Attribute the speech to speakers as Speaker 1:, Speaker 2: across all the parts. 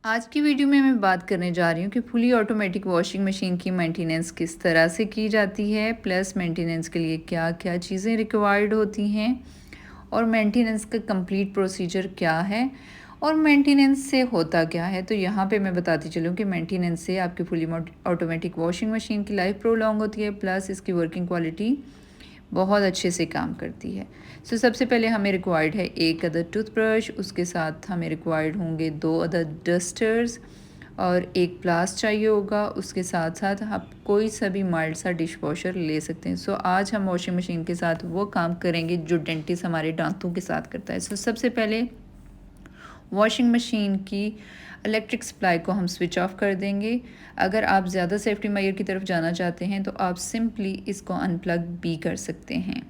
Speaker 1: आज की वीडियो में मैं बात करने जा रही हूँ कि फुली ऑटोमेटिक वॉशिंग मशीन की मेंटेनेंस किस तरह से की जाती है, प्लस मेंटेनेंस के लिए क्या क्या चीज़ें रिक्वायर्ड होती हैं और मेंटेनेंस का कंप्लीट प्रोसीजर क्या है और मेंटेनेंस से होता क्या है। तो यहाँ पे मैं बताती चलूँ कि मेंटेनेंस से आपकी फुली ऑटोमेटिक वॉशिंग मशीन की लाइफ प्रोलॉन्ग होती है, प्लस इसकी वर्किंग क्वालिटी बहुत अच्छे से काम करती है। सबसे पहले हमें रिक्वायर्ड है एक अदद टूथब्रश, उसके साथ हमें रिक्वायर्ड होंगे 2 अदद डस्टर्स और एक प्लास चाहिए होगा। उसके साथ साथ आप कोई सा भी माइल्ड सा डिश वॉशर ले सकते हैं। आज हम वॉशिंग मशीन के साथ वो काम करेंगे जो डेंटिस्ट हमारे दांतों के साथ करता है। सबसे पहले वॉशिंग मशीन की इलेक्ट्रिक सप्लाई को हम स्विच ऑफ कर देंगे। अगर आप ज़्यादा सेफ्टी मेजर की तरफ जाना चाहते हैं तो आप सिंपली इसको अनप्लग भी कर सकते हैं।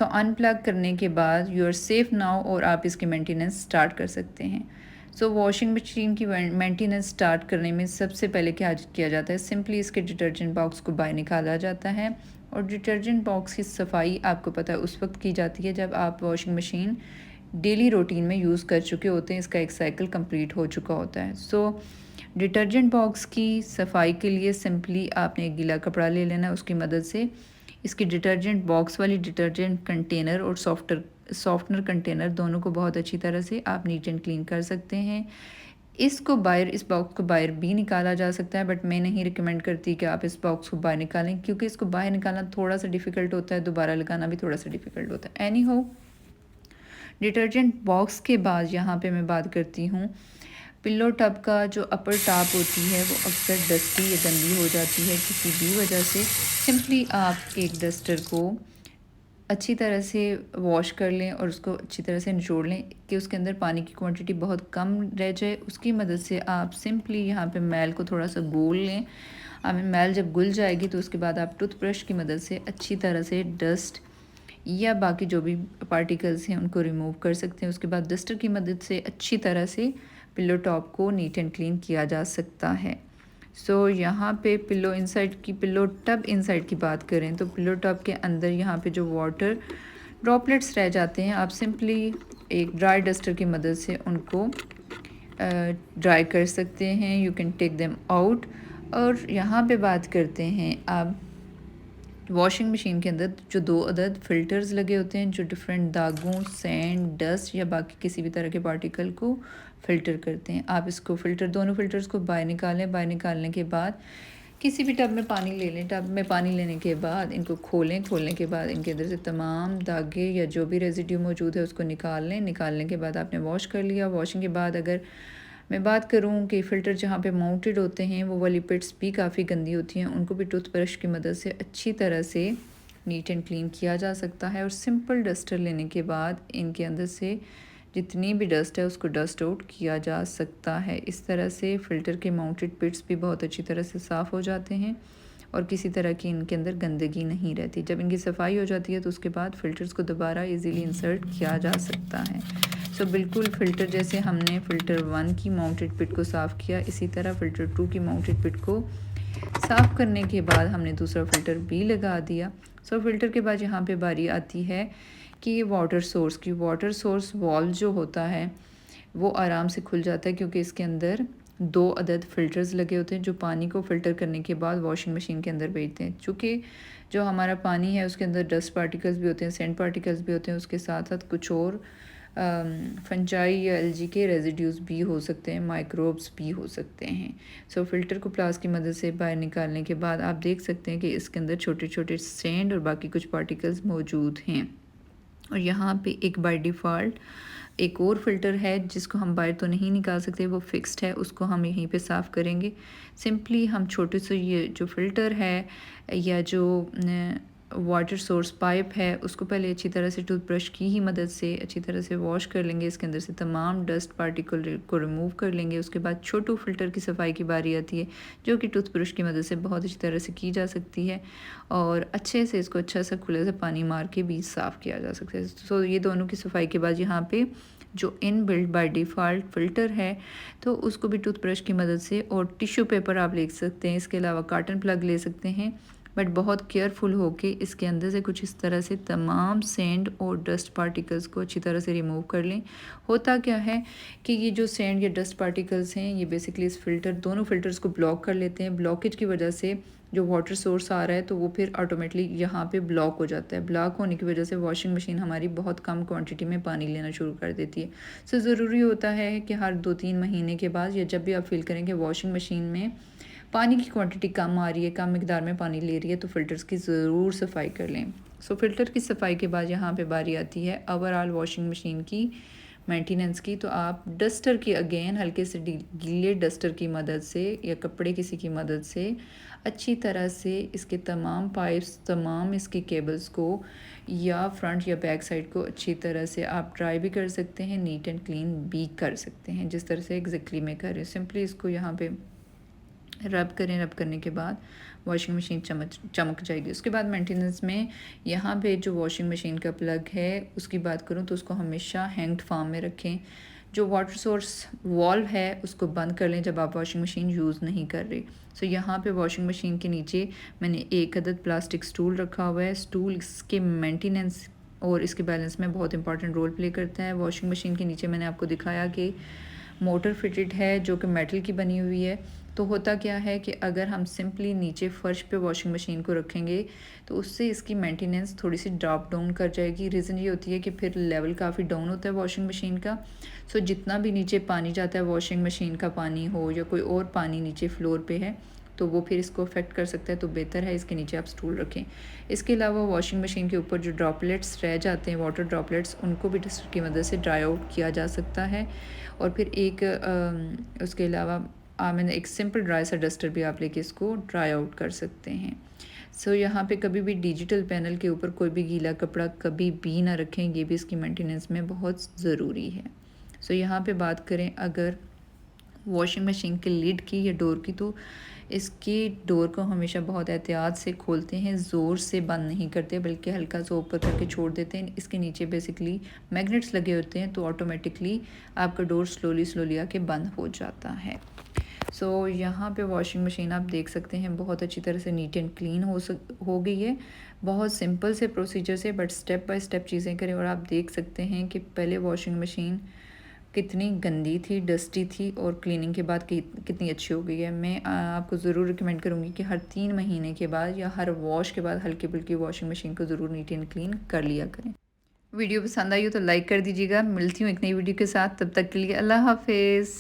Speaker 1: अनप्लग करने के बाद यू आर सेफ नाउ और आप इसकी मेंटेनेंस स्टार्ट कर सकते हैं। वॉशिंग मशीन की मेंटेनेंस स्टार्ट करने में सबसे पहले क्या किया जाता है, सिंपली इसके डिटर्जेंट बॉक्स को बाहर निकाला जाता है। और डिटर्जेंट बॉक्स की सफाई आपको पता है उस वक्त की जाती है जब आप वॉशिंग मशीन डेली रूटीन में यूज़ कर चुके होते हैं, इसका एक साइकिल कंप्लीट हो चुका होता है। डिटर्जेंट बॉक्स की सफाई के लिए सिंपली आपने एक गीला कपड़ा ले लेना है, उसकी मदद से इसकी डिटर्जेंट बॉक्स वाली डिटर्जेंट कंटेनर और सॉफ्टनर कंटेनर दोनों को बहुत अच्छी तरह से आप नीट एंड क्लीन कर सकते हैं। इस बॉक्स को बाहर भी निकाला जा सकता है, बट मैं नहीं रिकमेंड करती कि आप इस बॉक्स को बाहर निकालें, क्योंकि इसको बाहर निकालना थोड़ा सा डिफ़िकल्ट होता है, दोबारा लगाना भी थोड़ा सा डिफ़िकल्ट होता है। एनी हो, डिटर्जेंट बॉक्स के बाद यहाँ पे मैं बात करती हूँ पिल्लो टब का जो अपर टॉप होती है वो अक्सर डस्टी या गंदी हो जाती है किसी भी वजह से। सिंपली आप एक डस्टर को अच्छी तरह से वॉश कर लें और उसको अच्छी तरह से निचोड़ लें कि उसके अंदर पानी की क्वांटिटी बहुत कम रह जाए। उसकी मदद से आप सिंपली यहाँ पे मैल को थोड़ा सा गोल लें। हमें मैल जब घुल जाएगी तो उसके बाद आप टूथब्रश की मदद से अच्छी तरह से डस्ट या बाकी जो भी पार्टिकल्स हैं उनको रिमूव कर सकते हैं। उसके बाद डस्टर की मदद से अच्छी तरह से पिल्लो टॉप को नीट एंड क्लीन किया जा सकता है। यहाँ पे पिल्लो टब इनसाइड की बात करें तो पिल्लो टब के अंदर यहाँ पे जो वाटर ड्रॉपलेट्स रह जाते हैं, आप सिंपली एक ड्राई डस्टर की मदद से उनको ड्राई कर सकते हैं। You can take them out. और यहाँ पे बात करते हैं अब वॉशिंग मशीन के अंदर जो 2 अदद फ़िल्टर्स लगे होते हैं जो डिफरेंट दागों, सैंड, डस्ट या बाकी किसी भी तरह के पार्टिकल को फ़िल्टर करते हैं। आप इसको दोनों फ़िल्टर्स को बाहर निकालें। बाहर निकालने के बाद किसी भी टब में पानी ले लें। टब में पानी लेने के बाद इनको खोलें। खोलने के बाद इनके अंदर से तमाम दागे या जो भी रेजिड्यू मौजूद है उसको निकाल लें। निकालने के बाद आपने वॉश कर लिया। वॉशिंग के बाद अगर मैं बात करूं कि फ़िल्टर जहाँ पे माउंटेड होते हैं वो वाली पिट्स भी काफ़ी गंदी होती हैं, उनको भी टूथब्रश की मदद से अच्छी तरह से नीट एंड क्लीन किया जा सकता है। और सिंपल डस्टर लेने के बाद इनके अंदर से जितनी भी डस्ट है उसको डस्ट आउट किया जा सकता है। इस तरह से फ़िल्टर के माउंटेड पिट्स भी बहुत अच्छी तरह से साफ़ हो जाते हैं और किसी तरह की इनके अंदर गंदगी नहीं रहती। जब इनकी सफाई हो जाती है तो उसके बाद फ़िल्टर्स को दोबारा इजीली इंसर्ट किया जा सकता है। बिल्कुल फ़िल्टर जैसे हमने फ़िल्टर 1 की माउंटेड पिट को साफ़ किया, इसी तरह फ़िल्टर 2 की माउंटेड पिट को साफ़ करने के बाद हमने दूसरा फ़िल्टर भी लगा दिया। फ़िल्टर के बाद यहाँ पे बारी आती है कि वाटर सोर्स की। वाटर सोर्स वॉल्व जो होता है वो आराम से खुल जाता है क्योंकि इसके अंदर 2 अदद फ़िल्टर्स लगे होते हैं जो पानी को फ़िल्टर करने के बाद वॉशिंग मशीन के अंदर भेजते हैं। चूँकि जो हमारा पानी है उसके अंदर डस्ट पार्टिकल्स भी होते हैं, सैंड पार्टिकल्स भी होते हैं, उसके साथ साथ कुछ और फंजाई या एलजी के रेजिड्यूज़ भी हो सकते हैं, माइक्रोब्स भी हो सकते हैं। फ़िल्टर को प्लास की मदद से बाहर निकालने के बाद आप देख सकते हैं कि इसके अंदर छोटे छोटे सैंड और बाकी कुछ पार्टिकल्स मौजूद हैं। और यहाँ पे एक बाय डिफ़ॉल्ट एक और फ़िल्टर है जिसको हम बाहर तो नहीं निकाल सकते, वो फिक्स्ड है, उसको हम यहीं पे साफ़ करेंगे। सिंपली हम छोटे से ये जो फ़िल्टर है या जो वाटर सोर्स पाइप है उसको पहले अच्छी तरह से टूथब्रश की ही मदद से अच्छी तरह से वॉश कर लेंगे। इसके अंदर से तमाम डस्ट पार्टिकल को रिमूव कर लेंगे। उसके बाद छोटू फ़िल्टर की सफाई की बारी आती है जो कि टूथब्रश की मदद से बहुत अच्छी तरह से की जा सकती है और अच्छे से इसको अच्छा सा खुले से पानी मार के भी साफ़ किया जा सकता है। ये दोनों की सफाई के बाद यहाँ पे जो in built by default filter है तो उसको भी टूथब्रश की मदद से और टिश्यू पेपर आप ले सकते हैं। इसके अलावा कॉटन प्लग ले सकते हैं। बट बहुत केयरफुल होके इसके अंदर से कुछ इस तरह से तमाम सैंड और डस्ट पार्टिकल्स को अच्छी तरह से रिमूव कर लें। होता क्या है कि ये जो सैंड या डस्ट पार्टिकल्स हैं ये बेसिकली इस दोनों फ़िल्टर्स को ब्लॉक कर लेते हैं। ब्लॉकेज की वजह से जो वाटर सोर्स आ रहा है तो वो फिर ऑटोमेटिकली यहाँ पे ब्लॉक हो जाता है। ब्लॉक होने की वजह से वॉशिंग मशीन हमारी बहुत कम क्वांटिटी में पानी लेना शुरू कर देती है। सो ज़रूरी होता है कि हर 2-3 महीने के बाद या जब भी आप फील करें कि वॉशिंग मशीन में पानी की क्वांटिटी कम आ रही है, कम मिकदार में पानी ले रही है, तो फ़िल्टर्स की ज़रूर सफाई कर लें। सो फ़िल्टर की सफाई के बाद यहाँ पे बारी आती है ओवरऑल वॉशिंग मशीन की मेंटेनेंस की। तो आप डस्टर की अगेन हल्के से गीले डस्टर की मदद से या कपड़े किसी की मदद से अच्छी तरह से इसके तमाम पाइप्स, तमाम इसकी केबल्स को या फ्रंट या बैक साइड को अच्छी तरह से आप ड्राई भी कर सकते हैं, नीट एंड क्लीन भी कर सकते हैं, जिस तरह से एग्जैक्टली मैं कर रही हूँ। सिंपली इसको यहाँ पे रब करें। रब करने के बाद वॉशिंग मशीन चमक जाएगी। उसके बाद मेंटेनेंस में यहाँ पे जो वॉशिंग मशीन का प्लग है उसकी बात करूँ तो उसको हमेशा हैंग्ड फॉर्म में रखें। जो वाटर सोर्स वॉल्व है उसको बंद कर लें जब आप वॉशिंग मशीन यूज़ नहीं कर रहे। सो यहाँ पे वॉशिंग मशीन के नीचे मैंने एक अदद प्लास्टिक स्टूल रखा हुआ है। स्टूल इसके मेंटेनेंस और इसके बैलेंस में बहुत इंपॉर्टेंट रोल प्ले करता है। वॉशिंग मशीन के नीचे मैंने आपको दिखाया कि मोटर फिटेड है जो कि मेटल की बनी हुई है। तो होता क्या है कि अगर हम सिंपली नीचे फ़र्श पे वॉशिंग मशीन को रखेंगे तो उससे इसकी मेंटेनेंस थोड़ी सी ड्रॉप डाउन कर जाएगी। रीज़न ये होती है कि फिर लेवल काफ़ी डाउन होता है वॉशिंग मशीन का। सो जितना भी नीचे पानी जाता है, वॉशिंग मशीन का पानी हो या कोई और पानी नीचे फ्लोर पे है, तो वो फिर इसको अफेक्ट कर सकता है। तो बेहतर है इसके नीचे आप स्टूल रखें। इसके अलावा वॉशिंग मशीन के ऊपर जो ड्रॉपलेट्स रह जाते हैं, वाटर ड्रॉपलेट्स, उनको भी डस्टर की मदद से ड्राई आउट किया जा सकता है। और फिर उसके अलावा मैंने एक सिंपल ड्राई सा डस्टर भी आप लेके इसको ड्राई आउट कर सकते हैं। सो यहाँ पे कभी भी डिजिटल पैनल के ऊपर कोई भी गीला कपड़ा कभी भी ना रखें, ये भी इसकी मेंटेनेंस में बहुत ज़रूरी है। सो यहाँ पे बात करें अगर वॉशिंग मशीन के लिड की या डोर की, तो इसकी डोर को हमेशा बहुत एहतियात से खोलते हैं, ज़ोर से बंद नहीं करते बल्कि हल्का सा ऊपर करके छोड़ देते हैं। इसके नीचे बेसिकली मैग्नेट्स लगे होते हैं तो ऑटोमेटिकली आपका डोर स्लोली आके बंद हो जाता है। सो यहाँ पे वॉशिंग मशीन आप देख सकते हैं बहुत अच्छी तरह से नीट एंड क्लीन हो गई है। बहुत सिंपल से प्रोसीजर से बट स्टेप बाय स्टेप चीज़ें करें। और आप देख सकते हैं कि पहले वॉशिंग मशीन कितनी गंदी थी, डस्टी थी, और क्लीनिंग के बाद कितनी अच्छी हो गई है। मैं आपको ज़रूर रिकमेंड करूँगी कि हर 3 महीने के बाद या हर वॉश के बाद हल्की फुल्की वॉशिंग मशीन को ज़रूर नीट एंड क्लीन कर लिया करें। वीडियो पसंद आई हो तो लाइक कर दीजिएगा। मिलती हूँ एक नई वीडियो के साथ, तब तक के लिए अल्लाह हाफिज़।